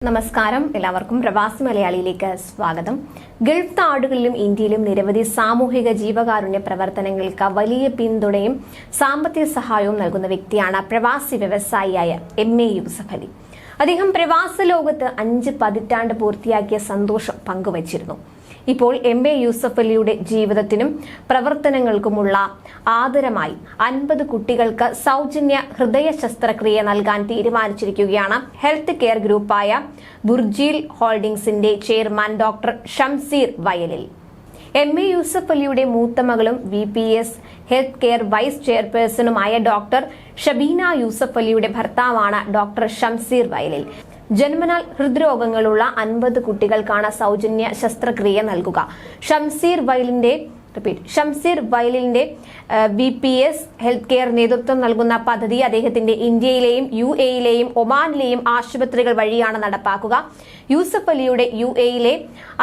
നമസ്കാരം, എല്ലാവർക്കും പ്രവാസി മലയാളിയിലേക്ക് സ്വാഗതം. ഗൾഫ് നാടുകളിലും ഇന്ത്യയിലും നിരവധി സാമൂഹിക ജീവകാരുണ്യ പ്രവർത്തനങ്ങൾക്ക് വലിയ പിന്തുണയും സാമ്പത്തിക സഹായവും നൽകുന്ന വ്യക്തിയാണ് പ്രവാസി വ്യവസായിയായ MA യൂസഫ് അലി. അദ്ദേഹം പ്രവാസ ലോകത്ത് 5 പതിറ്റാണ്ട് പൂർത്തിയാക്കിയ സന്തോഷം പങ്കുവച്ചിരുന്നു. ഇപ്പോൾ MA യൂസഫ് അലിയുടെ ജീവിതത്തിനും പ്രവർത്തനങ്ങൾക്കുമുള്ള ആദരമായി 50 കുട്ടികൾക്ക് സൗജന്യ ഹൃദയ ശസ്ത്രക്രിയ നൽകാൻ തീരുമാനിച്ചിരിക്കുകയാണ് ഹെൽത്ത് കെയർ ഗ്രൂപ്പായ ബുർജീൽ ഹോൾഡിംഗ്സിന്റെ chairman doctor Shamsheer Vayalil. MA Yusuff അലിയുടെ മൂത്ത മകളും VPS ഹെൽത്ത് കെയർ വൈസ് ചെയർപേഴ്സണുമായ ഡോക്ടർ ഷബീന യൂസഫ് അലിയുടെ ഭർത്താവാണ് ഡോക്ടർ ഷംസീർ വയലിൽ. ജന്മനാൽ ഹൃദ്രോഗങ്ങളുള്ള 50 കുട്ടികൾക്കാണ് സൗജന്യ ശസ്ത്രക്രിയ നൽകുക. ഷംസീർ വയലിന്റെ VPS ഹെൽത്ത് കെയർ നേതൃത്വം നൽകുന്ന പദ്ധതി അദ്ദേഹത്തിന്റെ ഇന്ത്യയിലെയും UAE-യിലെയും ഒമാനിലെയും ആശുപത്രികൾ വഴിയാണ് നടപ്പാക്കുക. യൂസഫ് അലിയുടെ UAE-യിലെ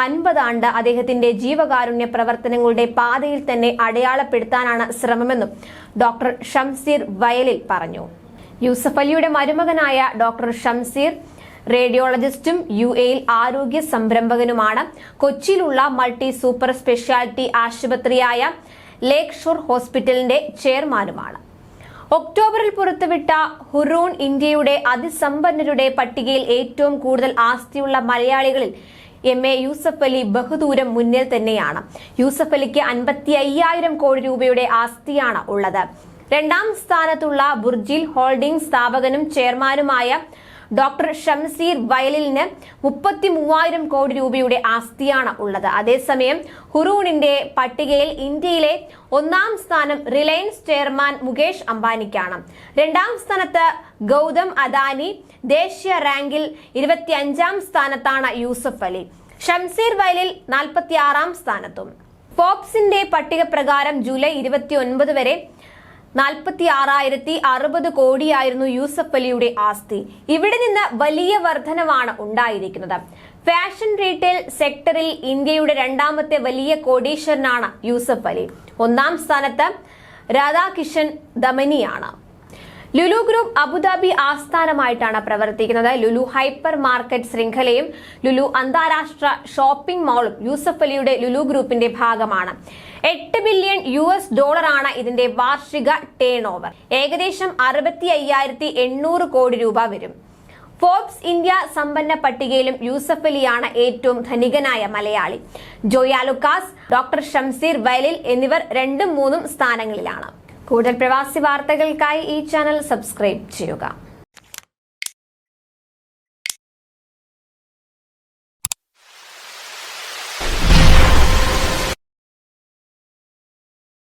50 ആണ്ട് അദ്ദേഹത്തിന്റെ ജീവകാരുണ്യ പ്രവർത്തനങ്ങളുടെ പാതയിൽ തന്നെ അടയാളപ്പെടുത്താനാണ് ശ്രമമെന്നും ഡോക്ടർ ഷംസീർ വയലിൽ പറഞ്ഞു. യൂസഫ് അലിയുടെ മരുമകനായ ഡോക്ടർ ഷംസീർ റേഡിയോളജിസ്റ്റും UAE-യിൽ ആരോഗ്യ സംരംഭകനുമാണ്. കൊച്ചിയിലുള്ള മൾട്ടി സൂപ്പർ സ്പെഷ്യാലിറ്റി ആശുപത്രിയായ ലേക്ക് ഷോർ ഹോസ്പിറ്റലിന്റെ ചെയർമാനുമാണ്. ഒക്ടോബറിൽ പുറത്തുവിട്ട ഹുറൂൺ ഇന്ത്യയുടെ അതിസമ്പന്നരുടെ പട്ടികയിൽ ഏറ്റവും കൂടുതൽ ആസ്തിയുള്ള മലയാളികളിൽ MA യൂസഫ് അലി ബഹുദൂരം മുന്നിൽ തന്നെയാണ്. യൂസഫ് അലിക്ക് 55,000 കോടി രൂപയുടെ ആസ്തിയാണ് ഉള്ളത്. 2ാം സ്ഥാനത്തുള്ള ബുർജീൽ ഹോൾഡിംഗ് സ്ഥാപകനും ചെയർമാനുമായ ഡോക്ടർ ഷംസീർ വയലിന് 33,000 കോടി രൂപയുടെ ആസ്തിയാണ് ഉള്ളത്. അതേസമയം ഹുറൂണിന്റെ പട്ടികയിൽ ഇന്ത്യയിലെ 1ാം സ്ഥാനം റിലയൻസ് ചെയർമാൻ മുകേഷ് അംബാനിക്കാണ്. 2ാം സ്ഥാനത്ത് ഗൗതം അദാനി. ദേശീയ റാങ്കിൽ 25ാം സ്ഥാനത്താണ് യൂസഫ് അലി. ഷംസീർ വയലിൽ 46ാം സ്ഥാനത്തും. ഫോബ്സിന്റെ പട്ടിക പ്രകാരം ജൂലൈ 29 വരെ 46,060 കോടിയായിരുന്നു യൂസഫ് അലിയുടെ ആസ്തി. ഇവിടെ നിന്ന് വലിയ വർധനവാണ് ഉണ്ടായിരിക്കുന്നത്. ഫാഷൻ റീറ്റെയിൽ സെക്ടറിൽ ഇന്ത്യയുടെ 2ാമത്തെ വലിയ കോടീശ്വരനാണ് യൂസഫ് അലി. 1ാം സ്ഥാനത്ത് രാധാകിഷൻ ദമനിയാണ്. ലുലു ഗ്രൂപ്പ് അബുദാബി ആസ്ഥാനമായിട്ടാണ് പ്രവർത്തിക്കുന്നത്. ലുലു ഹൈപ്പർ മാർക്കറ്റ് ശൃംഖലയും ലുലു അന്താരാഷ്ട്ര ഷോപ്പിംഗ് മാളും യൂസഫ് അലിയുടെ ലുലു ഗ്രൂപ്പിന്റെ ഭാഗമാണ്. $8 ബില്യൺ ആണ് ഇതിന്റെ വാർഷിക ടേൺ ഓവർ. ഏകദേശം 65,800 കോടി രൂപ വരും. ഫോബ്സ് ഇന്ത്യ സമ്പന്ന പട്ടികയിലും യൂസഫ് അലിയാണ് ഏറ്റവും ധനികനായ മലയാളി. ജോയ ലുക്കാസ്, ഡോക്ടർ ഷംസീർ വയലിൽ എന്നിവർ 2ഉം 3ഉം സ്ഥാനങ്ങളിലാണ്. കൂടുതൽ പ്രവാസി വാർത്തകൾക്കായി ഈ ചാനൽ സബ്സ്ക്രൈബ് ചെയ്യുക.